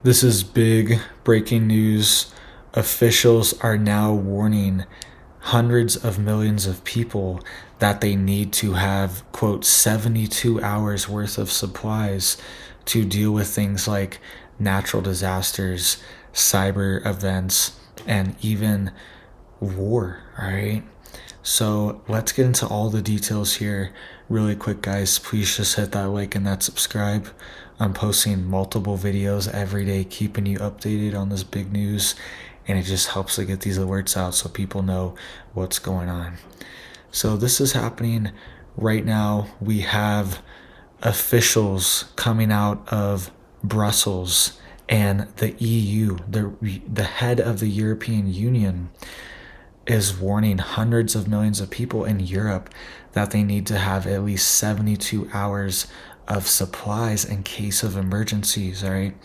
This is big breaking news. Officials are now warning hundreds of millions of people that they need to have, quote, 72 hours worth of supplies to deal with things like natural disasters, cyber events, and even war, all right? So let's get into all the details here really quick, guys. Please just hit that like and that subscribe. I'm posting multiple videos every day, keeping you updated on this big news, and it just helps to get these alerts out so people know what's going on. So this is happening right now. We have officials coming out of Brussels and the EU, the head of the European Union, is warning hundreds of millions of people in Europe that they need to have at least 72 hours of supplies in case of emergencies, all right?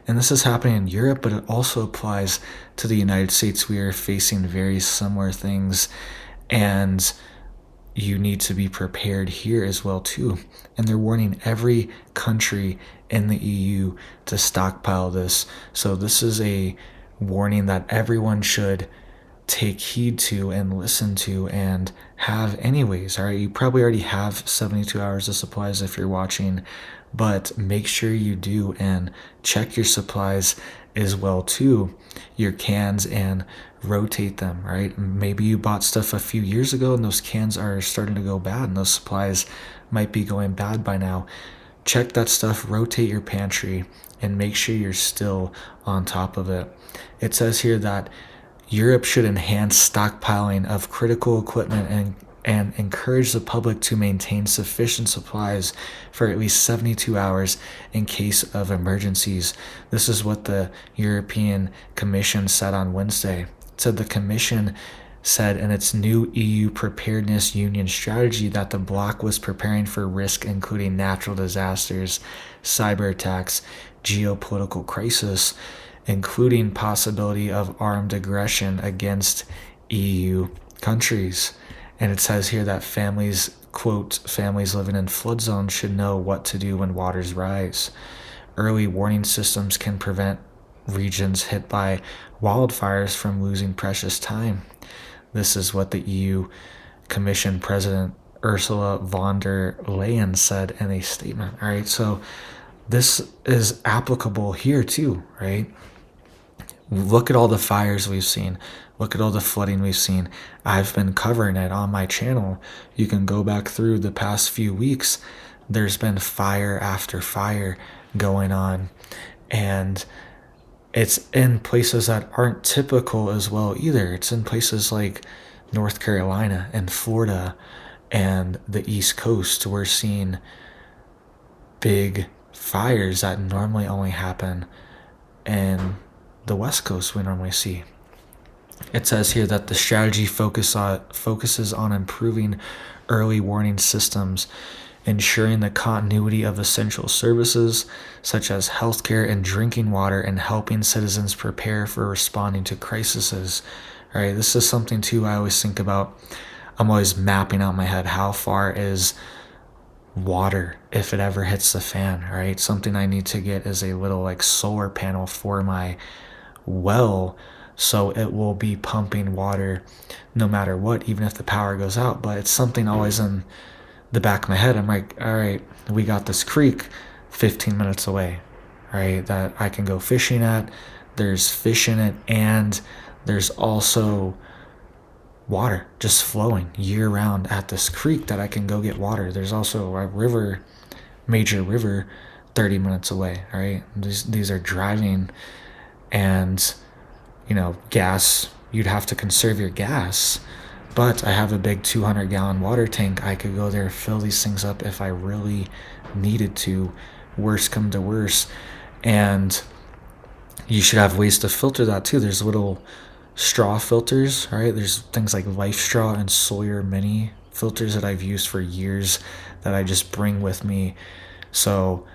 And this is happening in Europe, but it also applies to the United States. We are facing very similar things, and you need to be prepared here as well too. And they're warning every country in the EU to stockpile this. So this is a warning that everyone should take heed to and listen to and have anyways. All right, you probably already have 72 hours of supplies if you're watching, but make sure you do and check your supplies as well too, your cans, and rotate them, right? Maybe you bought stuff a few years ago and those cans are starting to go bad and those supplies might be going bad by now. Check that stuff, rotate your pantry, and make sure you're still on top of it. It says here that Europe should enhance stockpiling of critical equipment and encourage the public to maintain sufficient supplies for at least 72 hours in case of emergencies. This is what the European Commission said on Wednesday. It said the Commission said in its new EU Preparedness Union strategy that the bloc was preparing for risk including natural disasters, cyber attacks, geopolitical crisis, including possibility of armed aggression against EU countries. And it says here that families, quote, families living in flood zones should know what to do when waters rise. Early warning systems can prevent regions hit by wildfires from losing precious time. This is what the EU Commission President Ursula von der Leyen said in a statement. All right, so this is applicable here too, right? Look at all the fires we've seen. Look at all the flooding we've seen. I've been covering it on my channel. You can go back through the past few weeks. There's been fire after fire going on. And it's in places that aren't typical as well either. It's in places like North Carolina and Florida and the East Coast. We're seeing big fires that normally only happen in the West Coast we normally see. It says here that the strategy focuses on improving early warning systems, ensuring the continuity of essential services such as healthcare and drinking water, and helping citizens prepare for responding to crises. All right, this is something too I always think about. I'm always mapping out in my head how far is water if it ever hits the fan, right? Something I need to get is a little like solar panel for my well, so it will be pumping water no matter what, even if the power goes out. But it's something always in the back of my head. I'm like, all right, we got this creek 15 minutes away, right, that I can go fishing at. There's fish in it, and there's also water just flowing year round at this creek that I can go get water. There's also a river, major river, 30 minutes away, right? These are driving, and gas, you'd have to conserve your gas, but I have a big 200-gallon water tank. I could go there, fill these things up if I really needed to, worst come to worst. And you should have ways to filter that too. There's little straw filters, right? There's things like Life Straw and Sawyer Mini filters that I've used for years that I just bring with me, so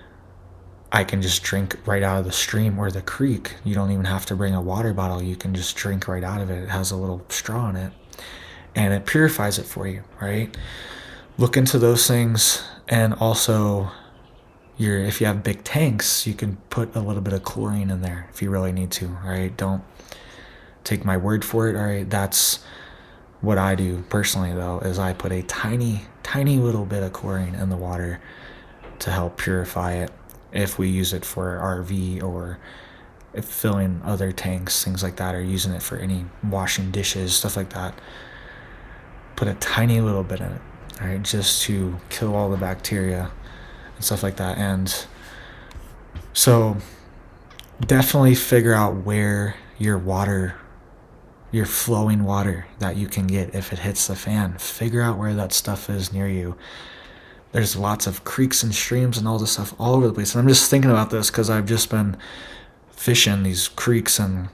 I can just drink right out of the stream or the creek. You don't even have to bring a water bottle. You can just drink right out of it. It has a little straw in it, and it purifies it for you, right? Look into those things. And also, if you have big tanks, you can put a little bit of chlorine in there if you really need to. All right, don't take my word for it. All right, that's what I do personally, though, is I put a tiny little bit of chlorine in the water to help purify it if we use it for RV, or if filling other tanks, things like that, or using it for any washing dishes, stuff like that. Put a tiny little bit in it, all right, just to kill all the bacteria and stuff like that. And so definitely figure out where your flowing water that you can get if it hits the fan. Figure out where that stuff is near you. There's lots of creeks and streams and all this stuff all over the place. And I'm just thinking about this because I've just been fishing these creeks, and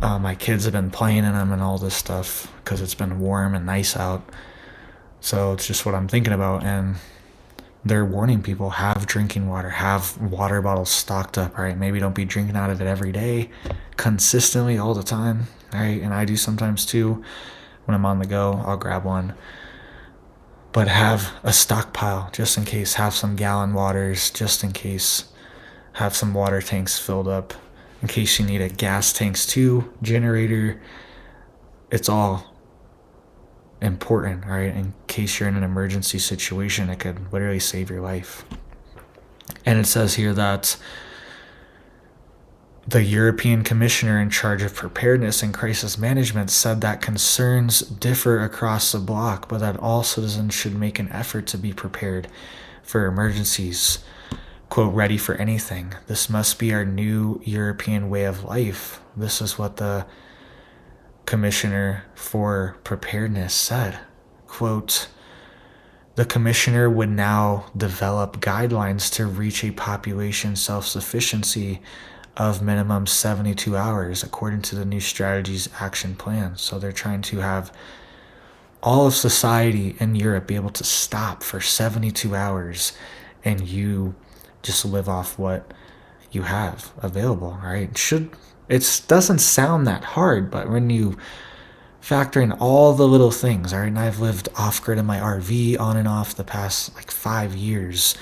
my kids have been playing in them and all this stuff because it's been warm and nice out. So it's just what I'm thinking about. And they're warning people, have drinking water, have water bottles stocked up, right? Maybe don't be drinking out of it every day, consistently, all the time, right? And I do sometimes too. When I'm on the go, I'll grab one. But have a stockpile just in case. Have some gallon waters just in case. Have some water tanks filled up in case you need it. Gas tanks too, generator. It's all important, right? In case you're in an emergency situation, it could literally save your life. And it says here that the European Commissioner in charge of preparedness and crisis management said that concerns differ across the bloc, but that all citizens should make an effort to be prepared for emergencies. Quote, ready for anything. This must be our new European way of life. This is what the Commissioner for Preparedness said. Quote, the Commissioner would now develop guidelines to reach a population self-sufficiency of minimum 72 hours according to the new strategy's action plan. So they're trying to have all of society in Europe be able to stop for 72 hours and you just live off what you have available, right? It doesn't sound that hard, but when you factor in all the little things, all right, and I've lived off-grid in my RV on and off the past 5 years,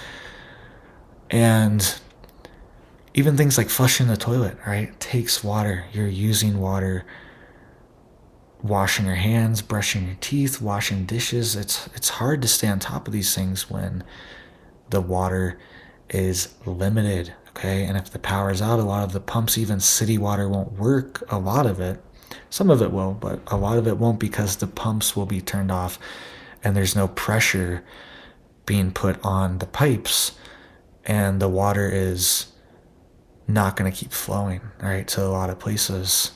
and even things like flushing the toilet, right? It takes water. You're using water, washing your hands, brushing your teeth, washing dishes. It's hard to stay on top of these things when the water is limited, okay? And if the power's out, a lot of the pumps, even city water, won't work. A lot of it. Some of it will, but a lot of it won't because the pumps will be turned off and there's no pressure being put on the pipes, and the water is not going to keep flowing, right, to a lot of places.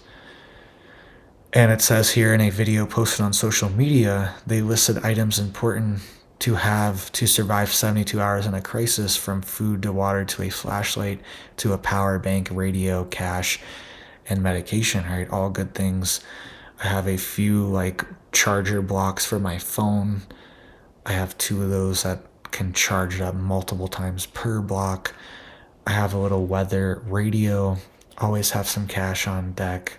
And it says here in a video posted on social media, they listed items important to have to survive 72 hours in a crisis, from food to water to a flashlight to a power bank, radio, cash, and medication, right? All good things. I have a few charger blocks for my phone. I have 2 of those that can charge it up multiple times per block. I have a little weather radio, always have some cash on deck,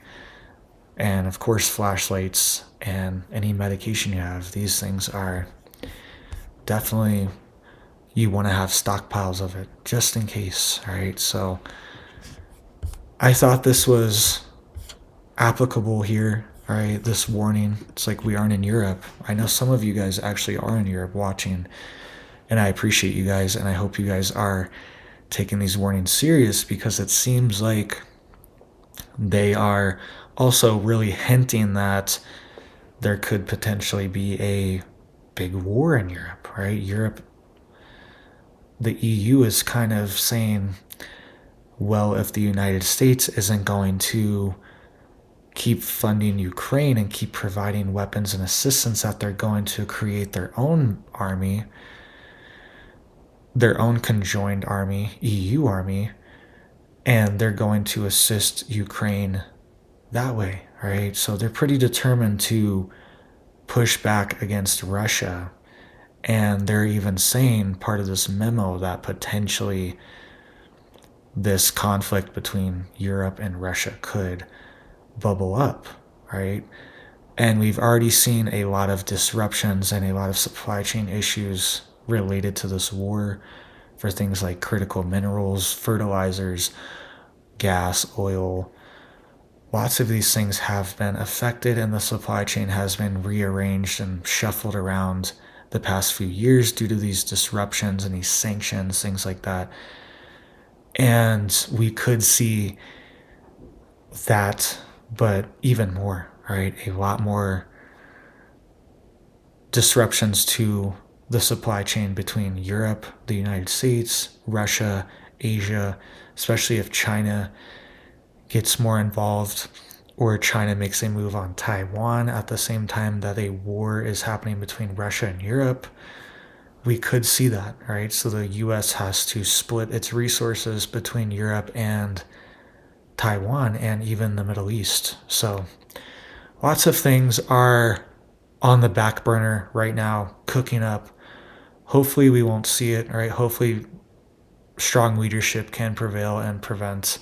and of course flashlights and any medication you have. These things are definitely, you want to have stockpiles of it just in case, right? So I thought this was applicable here, right? This warning. It's like we aren't in Europe. I know some of you guys actually are in Europe watching, and I appreciate you guys, and I hope you guys are taking these warnings serious, because it seems like they are also really hinting that there could potentially be a big war in Europe, right? The EU is kind of saying, well, if the United States isn't going to keep funding Ukraine and keep providing weapons and assistance, that they're going to create their own army, their own conjoined army, EU army, and they're going to assist Ukraine that way, right? So they're pretty determined to push back against Russia. And they're even saying, part of this memo, that potentially this conflict between Europe and Russia could bubble up, right? And we've already seen a lot of disruptions and a lot of supply chain issues related to this war for things like critical minerals, fertilizers, gas, oil. Lots of these things have been affected, and the supply chain has been rearranged and shuffled around the past few years due to these disruptions and these sanctions, things like that. And we could see that, but even more, right? A lot more disruptions to the supply chain between Europe, the United States, Russia, Asia, especially if China gets more involved, or China makes a move on Taiwan at the same time that a war is happening between Russia and Europe. We could see that, right? So the US has to split its resources between Europe and Taiwan and even the Middle East. So lots of things are on the back burner right now, cooking up. Hopefully we won't see it, right? Hopefully strong leadership can prevail and prevent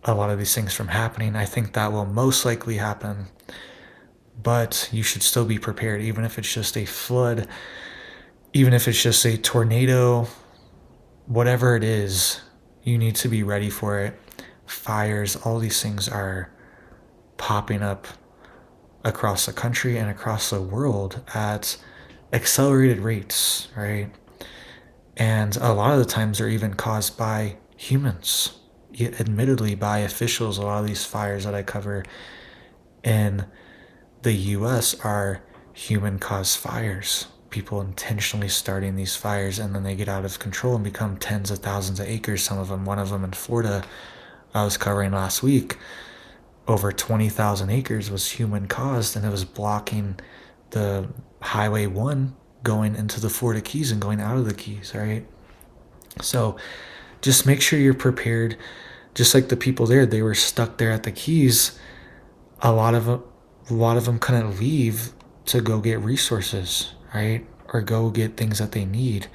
a lot of these things from happening. I think that will most likely happen, but you should still be prepared, even if it's just a flood, even if it's just a tornado, whatever it is, you need to be ready for it. Fires, all these things are popping up across the country and across the world at accelerated rates, right? And a lot of the times they're even caused by humans, yet admittedly by officials. A lot of these fires that I cover in the US are human caused fires. People intentionally starting these fires, and then they get out of control and become tens of thousands of acres. Some of them, one of them in Florida I was covering last week, over 20,000 acres was human caused, and it was blocking the Highway 1 going into the Florida Keys and going out of the Keys, right? So just make sure you're prepared. Just like the people there, they were stuck there at the Keys. A lot of them couldn't leave to go get resources, right? Or go get things that they need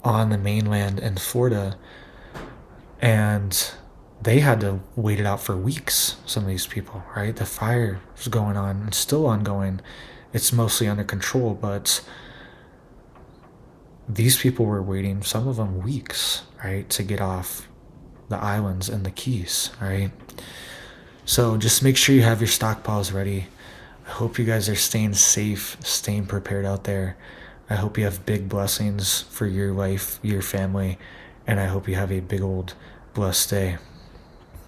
on the mainland in Florida. And they had to wait it out for weeks, some of these people, right? The fire was going on and still ongoing. It's mostly under control, but these people were waiting, some of them weeks, right, to get off the islands and the Keys, right? So just make sure you have your stockpiles ready. I hope you guys are staying safe, staying prepared out there. I hope you have big blessings for your life, your family, and I hope you have a big old blessed day.